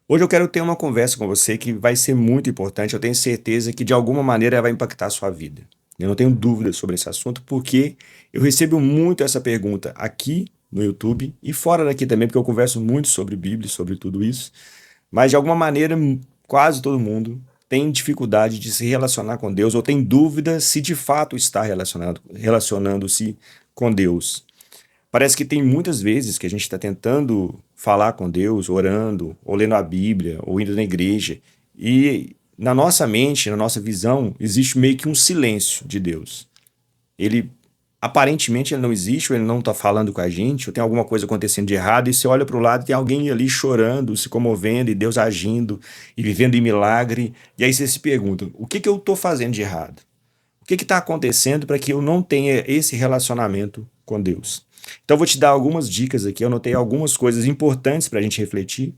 Hoje eu quero ter uma conversa com você que vai ser muito importante. Eu tenho certeza que de alguma maneira ela vai impactar a sua vida. Eu não tenho dúvida sobre esse assunto porque eu recebo muito essa pergunta aqui no YouTube e fora daqui também, porque eu converso muito sobre Bíblia, sobre tudo isso. Mas de alguma maneira, quase todo mundo tem dificuldade de se relacionar com Deus ou tem dúvida se de fato está relacionando-se com Deus. Parece que tem muitas vezes que a gente está tentando falar com Deus, orando, ou lendo a Bíblia, ou indo na igreja, e na nossa mente, na nossa visão, existe meio que um silêncio de Deus. Ele, aparentemente, ele não existe, ou ele não está falando com a gente, ou tem alguma coisa acontecendo de errado, e você olha para o lado e tem alguém ali chorando, se comovendo, e Deus agindo, e vivendo em milagre, e aí você se pergunta, o que eu estou fazendo de errado? O que está acontecendo para que eu não tenha esse relacionamento com Deus? Então, eu vou te dar algumas dicas aqui. Eu anotei algumas coisas importantes para a gente refletir.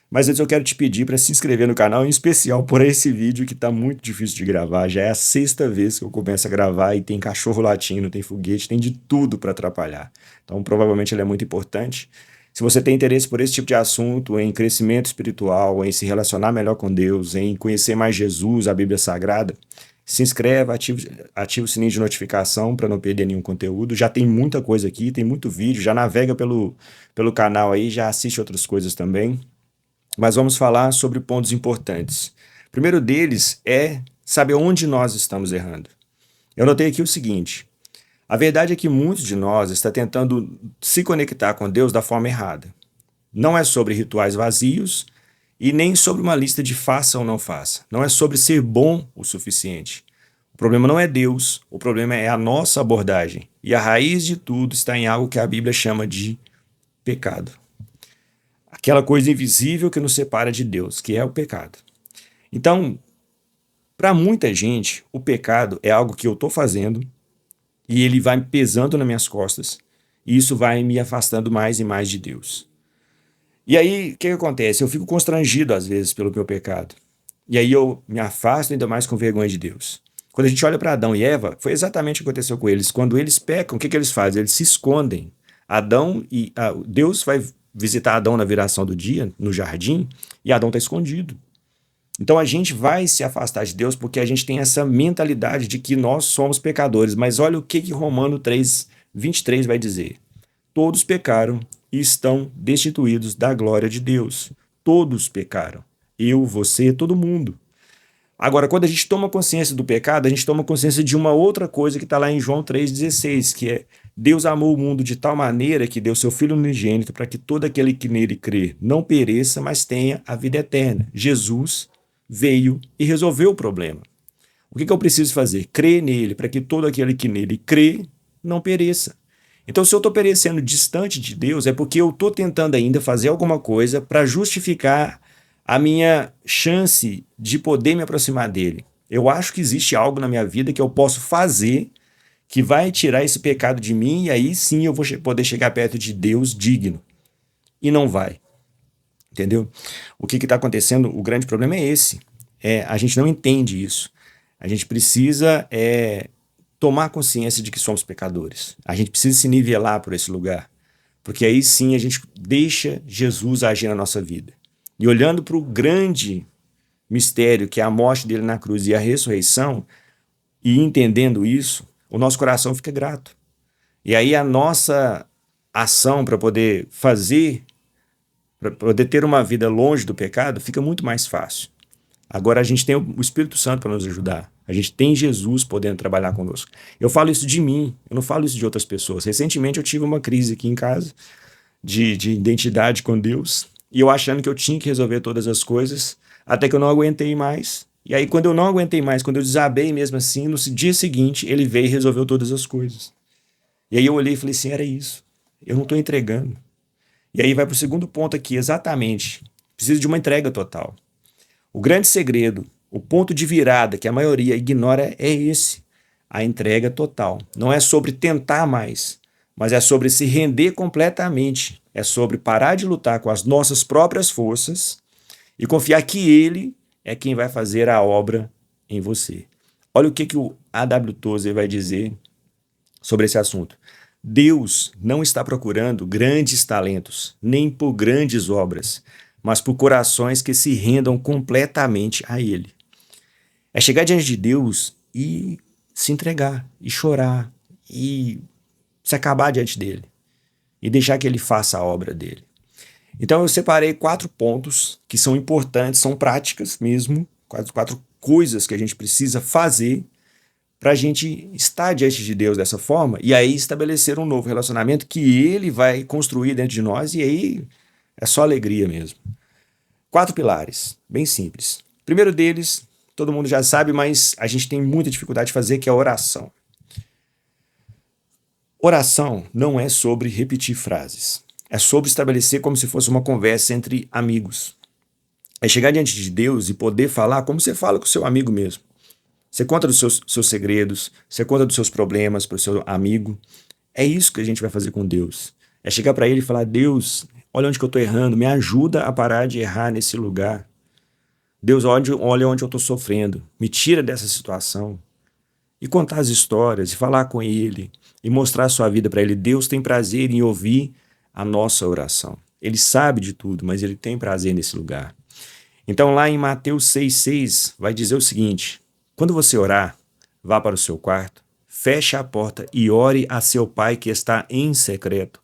Mas antes eu quero te pedir para se inscrever no canal, em especial por esse vídeo que está muito difícil de gravar. Já é a sexta vez que eu começo a gravar e tem cachorro latindo, tem foguete, tem de tudo para atrapalhar. Então, provavelmente ele é muito importante. Se você tem interesse por esse tipo de assunto, em crescimento espiritual, em se relacionar melhor com Deus, em conhecer mais Jesus, a Bíblia Sagrada, se inscreve, ativa o sininho de notificação para não perder nenhum conteúdo. Já tem muita coisa aqui, tem muito vídeo, já navega pelo canal aí, já assiste outras coisas também. Mas vamos falar sobre pontos importantes. O primeiro deles é saber onde nós estamos errando. Eu notei aqui o seguinte: a verdade é que muitos de nós está tentando se conectar com Deus da forma errada. Não é sobre rituais vazios e nem sobre uma lista de faça ou não faça. Não é sobre ser bom o suficiente. O problema não é Deus, o problema é a nossa abordagem. E a raiz de tudo está em algo que a Bíblia chama de pecado. Aquela coisa invisível que nos separa de Deus, que é o pecado. Então, para muita gente, o pecado é algo que eu estou fazendo e ele vai pesando nas minhas costas e isso vai me afastando mais e mais de Deus. E aí, o que acontece? Eu fico constrangido às vezes pelo meu pecado. E aí eu me afasto ainda mais com vergonha de Deus. Quando a gente olha para Adão e Eva, foi exatamente o que aconteceu com eles. Quando eles pecam, o que eles fazem? Eles se escondem. Deus vai visitar Adão na viração do dia, no jardim, e Adão está escondido. Então a gente vai se afastar de Deus porque a gente tem essa mentalidade de que nós somos pecadores. Mas olha o que Romano 3:23 vai dizer. Todos pecaram e estão destituídos da glória de Deus. Todos pecaram. Eu, você, todo mundo. Agora, quando a gente toma consciência do pecado, a gente toma consciência de uma outra coisa que está lá em João 3,16, que é Deus amou o mundo de tal maneira que deu seu Filho unigênito para que todo aquele que nele crê não pereça, mas tenha a vida eterna. Jesus veio e resolveu o problema. O que eu preciso fazer? Crer nele, para que todo aquele que nele crê não pereça. Então, se eu estou perecendo distante de Deus, é porque eu estou tentando ainda fazer alguma coisa para justificar a minha chance de poder me aproximar dele. Eu acho que existe algo na minha vida que eu posso fazer que vai tirar esse pecado de mim e aí sim eu vou poder chegar perto de Deus digno. E não vai. Entendeu? O que está acontecendo? O grande problema é esse. A gente não entende isso. A gente precisa tomar consciência de que somos pecadores. A gente precisa se nivelar por esse lugar. Porque aí sim a gente deixa Jesus agir na nossa vida. E olhando para o grande mistério que é a morte dele na cruz e a ressurreição, e entendendo isso, o nosso coração fica grato. E aí a nossa ação para poder ter uma vida longe do pecado, fica muito mais fácil. Agora a gente tem o Espírito Santo para nos ajudar. A gente tem Jesus podendo trabalhar conosco. Eu falo isso de mim, eu não falo isso de outras pessoas. Recentemente eu tive uma crise aqui em casa de identidade com Deus e eu achando que eu tinha que resolver todas as coisas, até que eu não aguentei mais. E aí quando eu não aguentei mais, quando eu desabei mesmo assim, no dia seguinte ele veio e resolveu todas as coisas. E aí eu olhei e falei assim, era isso. Eu não estou entregando. E aí vai para o segundo ponto aqui, exatamente. Precisa de uma entrega total. O grande segredo, o ponto de virada que a maioria ignora é esse, a entrega total. Não é sobre tentar mais, mas é sobre se render completamente. É sobre parar de lutar com as nossas próprias forças e confiar que Ele é quem vai fazer a obra em você. Olha o que o A.W. Tozer vai dizer sobre esse assunto. Deus não está procurando grandes talentos, nem por grandes obras, mas por corações que se rendam completamente a Ele. É chegar diante de Deus e se entregar, e chorar, e se acabar diante dele, e deixar que Ele faça a obra dele. Então eu separei 4 pontos que são importantes, são práticas mesmo, quatro coisas que a gente precisa fazer para a gente estar diante de Deus dessa forma e aí estabelecer um novo relacionamento que Ele vai construir dentro de nós e aí é só alegria mesmo. 4 pilares, bem simples. O primeiro deles, todo mundo já sabe, mas a gente tem muita dificuldade de fazer, que é a oração. Oração não é sobre repetir frases. É sobre estabelecer como se fosse uma conversa entre amigos. É chegar diante de Deus e poder falar como você fala com o seu amigo mesmo. Você conta dos seus segredos, você conta dos seus problemas para o seu amigo. É isso que a gente vai fazer com Deus. É chegar para Ele e falar: Deus, olha onde que eu estou errando, me ajuda a parar de errar nesse lugar. Deus, olha onde eu estou sofrendo, me tira dessa situação. E contar as histórias, e falar com Ele, e mostrar a sua vida para Ele. Deus tem prazer em ouvir a nossa oração. Ele sabe de tudo, mas Ele tem prazer nesse lugar. Então lá em Mateus 6,6 vai dizer o seguinte: quando você orar, vá para o seu quarto, feche a porta e ore a seu pai que está em secreto.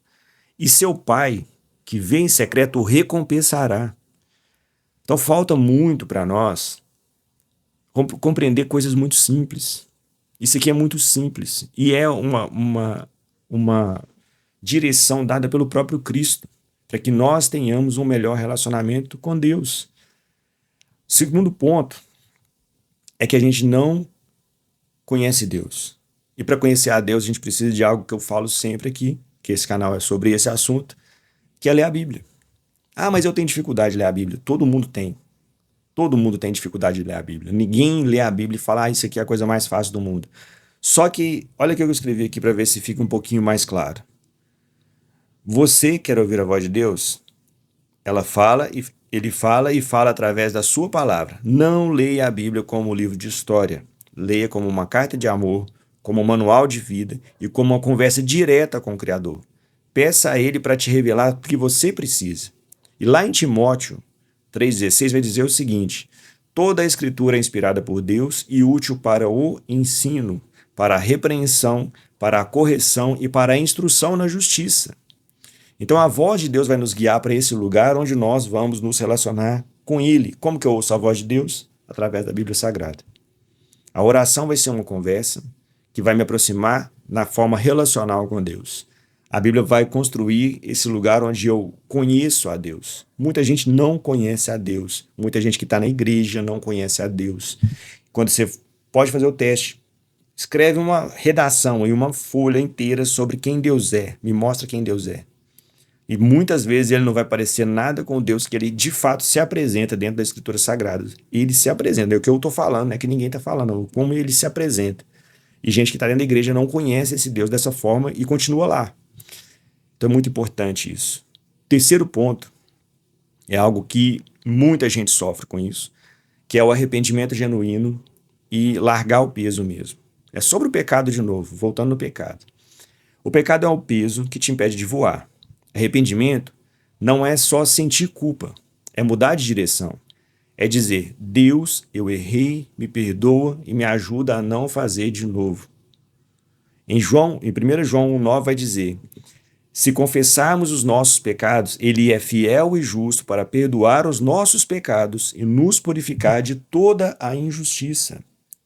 E seu pai, que vê em secreto, o recompensará. Então falta muito para nós compreender coisas muito simples. Isso aqui é muito simples e é uma direção dada pelo próprio Cristo para que nós tenhamos um melhor relacionamento com Deus. Segundo ponto é que a gente não conhece Deus. E para conhecer a Deus a gente precisa de algo que eu falo sempre aqui, que esse canal é sobre esse assunto, que é ler a Bíblia. Ah, mas eu tenho dificuldade de ler a Bíblia. Todo mundo tem. Todo mundo tem dificuldade de ler a Bíblia. Ninguém lê a Bíblia e fala: isso aqui é a coisa mais fácil do mundo. Só que, olha o que eu escrevi aqui para ver se fica um pouquinho mais claro. Você quer ouvir a voz de Deus? Ele fala e fala através da sua palavra. Não leia a Bíblia como um livro de história. Leia como uma carta de amor, como um manual de vida e como uma conversa direta com o Criador. Peça a Ele para te revelar o que você precisa. E lá em Timóteo 3,16 vai dizer o seguinte: toda a escritura é inspirada por Deus e útil para o ensino, para a repreensão, para a correção e para a instrução na justiça. Então a voz de Deus vai nos guiar para esse lugar onde nós vamos nos relacionar com Ele. Como que eu ouço a voz de Deus? Através da Bíblia Sagrada. A oração vai ser uma conversa que vai me aproximar na forma relacional com Deus. A Bíblia vai construir esse lugar onde eu conheço a Deus. Muita gente não conhece a Deus. Muita gente que está na igreja não conhece a Deus. Quando você pode fazer o teste, escreve uma redação em uma folha inteira sobre quem Deus é. Me mostra quem Deus é. E muitas vezes ele não vai parecer nada com o Deus que ele de fato se apresenta dentro da Escritura Sagrada. Ele se apresenta. É o que eu estou falando, não é que ninguém está falando. Como ele se apresenta. E gente que está dentro da igreja não conhece esse Deus dessa forma e continua lá. Então é muito importante isso. Terceiro ponto é algo que muita gente sofre com isso, que é o arrependimento genuíno e largar o peso mesmo. É sobre o pecado de novo, voltando no pecado. O pecado é o peso que te impede de voar. Arrependimento não é só sentir culpa, é mudar de direção. É dizer: Deus, eu errei, me perdoa e me ajuda a não fazer de novo. Em 1 João 1,9 vai dizer: se confessarmos os nossos pecados, Ele é fiel e justo para perdoar os nossos pecados e nos purificar de toda a injustiça.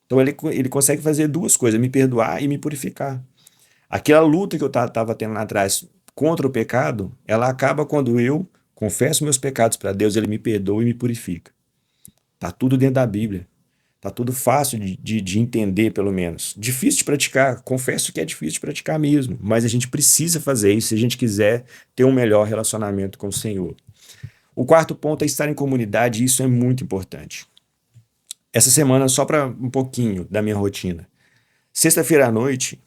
Então ele consegue fazer duas coisas: me perdoar e me purificar. Aquela luta que eu estava tendo lá atrás contra o pecado, ela acaba quando eu confesso meus pecados para Deus, Ele me perdoa e me purifica. Está tudo dentro da Bíblia. Está tudo fácil de entender, pelo menos. Difícil de praticar, confesso que é difícil de praticar mesmo, mas a gente precisa fazer isso se a gente quiser ter um melhor relacionamento com o Senhor. O quarto ponto é estar em comunidade, e isso é muito importante. Essa semana, só para um pouquinho da minha rotina. Sexta-feira à noite,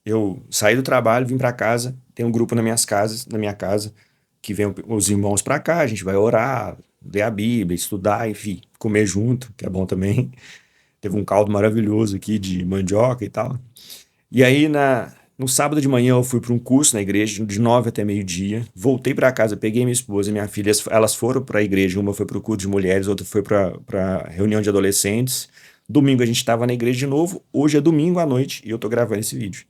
eu saí do trabalho, vim para casa, tem um grupo na minha casa, que vem os irmãos para cá, a gente vai orar, ler a Bíblia, estudar, enfim, comer junto, que é bom também. Teve um caldo maravilhoso aqui de mandioca e tal. E aí, No sábado de manhã eu fui para um curso na igreja, de 9 até meio-dia. Voltei para casa, peguei minha esposa e minha filha, elas foram para a igreja, uma foi para o culto de mulheres, outra foi para reunião de adolescentes. Domingo a gente estava na igreja de novo, hoje é domingo à noite e eu estou gravando esse vídeo.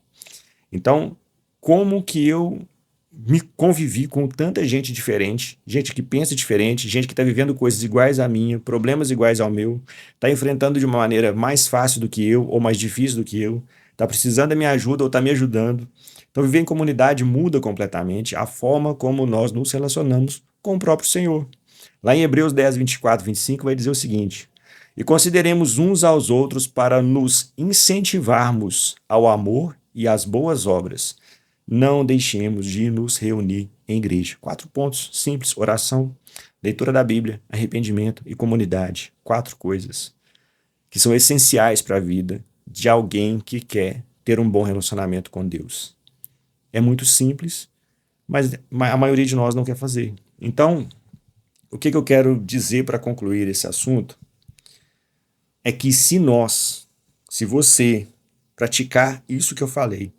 Então, como que eu me convivi com tanta gente diferente, gente que pensa diferente, gente que está vivendo coisas iguais à minha, problemas iguais ao meu, está enfrentando de uma maneira mais fácil do que eu ou mais difícil do que eu, está precisando da minha ajuda ou está me ajudando. Então, viver em comunidade muda completamente a forma como nós nos relacionamos com o próprio Senhor. Lá em Hebreus 10, 24, 25 vai dizer o seguinte: e consideremos uns aos outros para nos incentivarmos ao amor e às boas obras. Não deixemos de nos reunir em igreja. 4 pontos simples: oração, leitura da Bíblia, arrependimento e comunidade. 4 coisas que são essenciais para a vida de alguém que quer ter um bom relacionamento com Deus. É muito simples, mas a maioria de nós não quer fazer. Então, o que eu quero dizer para concluir esse assunto é que se você praticar isso que eu falei,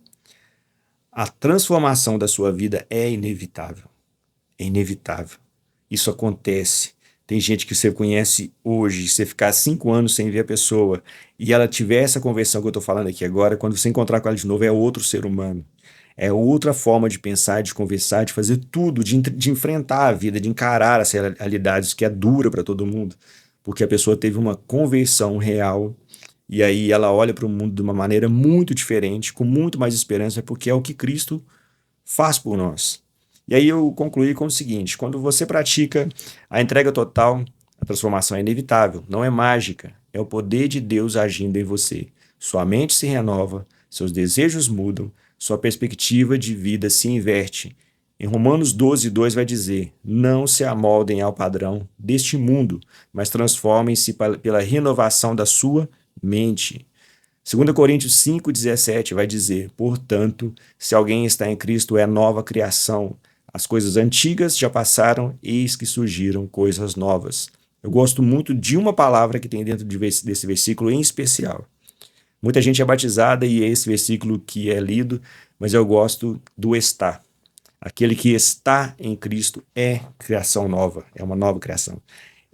a transformação da sua vida é inevitável. É inevitável. Isso acontece. Tem gente que você conhece hoje, você ficar 5 anos sem ver a pessoa e ela tiver essa conversão que eu estou falando aqui agora, quando você encontrar com ela de novo, é outro ser humano. É outra forma de pensar, de conversar, de fazer tudo, de enfrentar a vida, de encarar as realidades que é dura para todo mundo, porque a pessoa teve uma conversão real. E aí ela olha para o mundo de uma maneira muito diferente, com muito mais esperança, porque é o que Cristo faz por nós. E aí eu concluí com o seguinte: quando você pratica a entrega total, a transformação é inevitável, não é mágica, é o poder de Deus agindo em você. Sua mente se renova, seus desejos mudam, sua perspectiva de vida se inverte. Em Romanos 12, 2 vai dizer: não se amoldem ao padrão deste mundo, mas transformem-se pela renovação da sua mente. 2 Coríntios 5,17 vai dizer: portanto, se alguém está em Cristo, é nova criação. As coisas antigas já passaram, eis que surgiram coisas novas. Eu gosto muito de uma palavra que tem dentro desse versículo em especial. Muita gente é batizada e é esse versículo que é lido, mas eu gosto do estar. Aquele que está em Cristo é criação nova, é uma nova criação.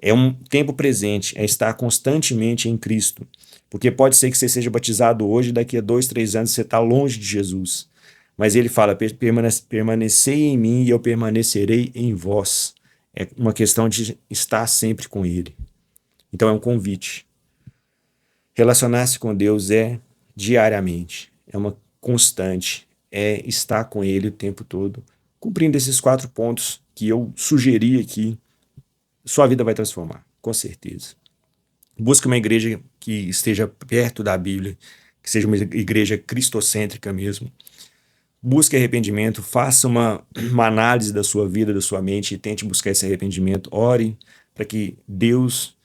É um tempo presente, é estar constantemente em Cristo. Porque pode ser que você seja batizado hoje, daqui a 2, 3 anos você está longe de Jesus. Mas ele fala: permanecei em mim e eu permanecerei em vós. É uma questão de estar sempre com ele. Então é um convite. Relacionar-se com Deus é diariamente, é uma constante, é estar com ele o tempo todo, cumprindo esses 4 pontos que eu sugeri aqui. Sua vida vai transformar, com certeza. Busque uma igreja que esteja perto da Bíblia, que seja uma igreja cristocêntrica mesmo. Busque arrependimento, faça uma análise da sua vida, da sua mente e tente buscar esse arrependimento. Ore para que Deus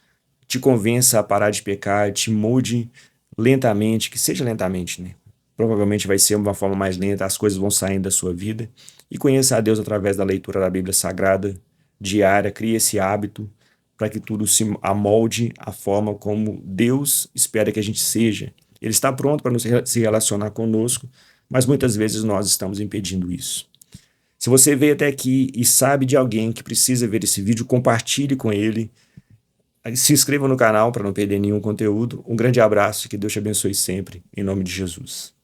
te convença a parar de pecar, te molde lentamente, que seja lentamente, né? Provavelmente vai ser uma forma mais lenta, as coisas vão saindo da sua vida. E conheça a Deus através da leitura da Bíblia Sagrada, diária. Crie esse hábito para que tudo se amolde à forma como Deus espera que a gente seja. Ele está pronto para se relacionar conosco, mas muitas vezes nós estamos impedindo isso. Se você veio até aqui e sabe de alguém que precisa ver esse vídeo, compartilhe com ele. Se inscreva no canal para não perder nenhum conteúdo. Um grande abraço e que Deus te abençoe sempre, em nome de Jesus.